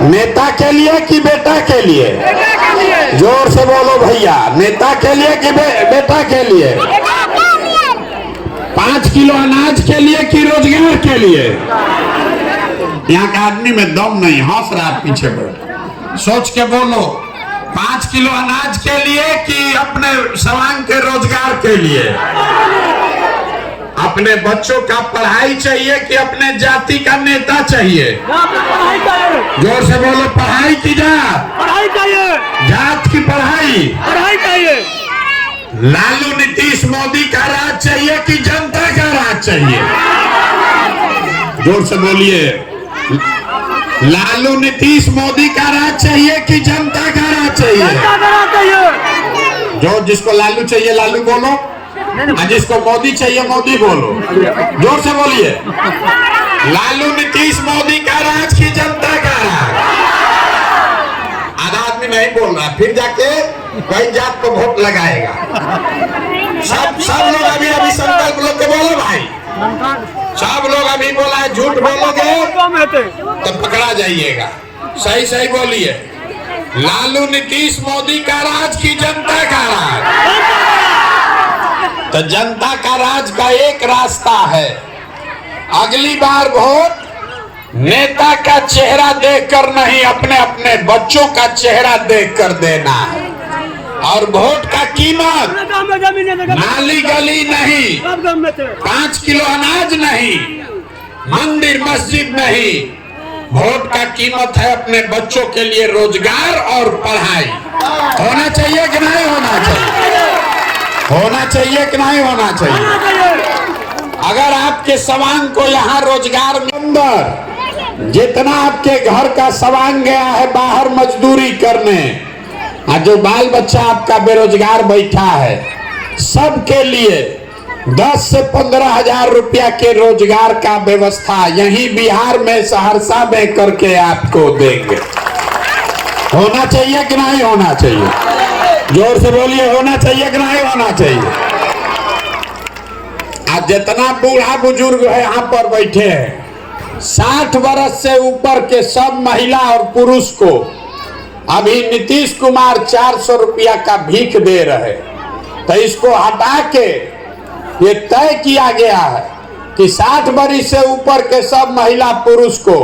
नेता के लिए कि बेटा के लिए? जोर से बोलो भैया, नेता के लिए कि बेटा के लिए? 5 किलो अनाज के लिए कि रोजगार के लिए? यहाँ का आदमी में दम नहीं, हंस रहा पीछे बैठ। सोच के बोलो, 5 किलो अनाज के लिए कि अपने सवांग के रोजगार के लिए? अपने बच्चों का पढ़ाई चाहिए कि अपने जाति का नेता चाहिए? जोर से बोलो, पढ़ाई की जात? पढ़ाई चाहिए। जात की पढ़ाई? पढ़ाई चाहिए। लालू नीतीश मोदी का राज चाहिए कि जनता का राज चाहिए? जोर से बोलिए, लालू नीतीश मोदी का राज चाहिए कि जनता का राज चाहिए? जो जिसको लालू चाहिए लालू बोलो, और जिसको मोदी चाहिए मोदी बोलो। जोर से बोलिए, लालू नीतीश मोदी का राज की जनता का राज? आधा आदमी नहीं बोल रहा, फिर जाके कई जात को वोट लगाएगा। सब लोग अभी संकल्प लोग के बोलो भाई, सब लोग अभी बोला है, झूठ बोलोगे तो पकड़ा जाइएगा। सही सही बोलिए, लालू नीतीश मोदी का राज की जनता का राज? तो जनता का राज का एक रास्ता है, अगली बार वोट नेता का चेहरा देखकर नहीं, अपने अपने बच्चों का चेहरा देखकर देना है। और वोट का कीमत नाली गली नहीं, 5 किलो अनाज नहीं, मंदिर मस्जिद नहीं, वोट का कीमत है अपने बच्चों के लिए रोजगार और पढ़ाई। होना चाहिए कि नहीं होना चाहिए? होना चाहिए कि नहीं होना चाहिए? अगर आपके सवांग को यहाँ रोजगार में अंदर जितना आपके घर का सवांग गया है बाहर मजदूरी करने, और जो बाल बच्चा आपका बेरोजगार बैठा है, सबके लिए 10 से 15 हजार रुपया के रोजगार का व्यवस्था यहीं बिहार में सहरसा में करके आपको देंगे। होना चाहिए कि नहीं होना चाहिए? जोर से बोलिए, होना चाहिए कि नहीं होना चाहिए? आज जितना बूढ़ा बुजुर्ग है यहाँ पर बैठे हैं, 60 वर्ष से ऊपर के सब महिला और पुरुष को अभी नीतीश कुमार 400 रुपया का भीख दे रहे, तो इसको हटा के ये तय किया गया है कि 60 वर्ष से ऊपर के सब महिला पुरुष को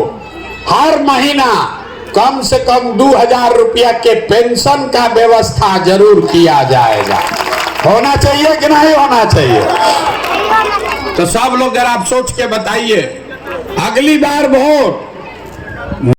हर महीना कम से कम 2000 रुपया के पेंशन का व्यवस्था जरूर किया जाएगा। होना चाहिए कि नहीं होना चाहिए? तो सब लोग जरा आप सोच के बताइए, अगली बार वोट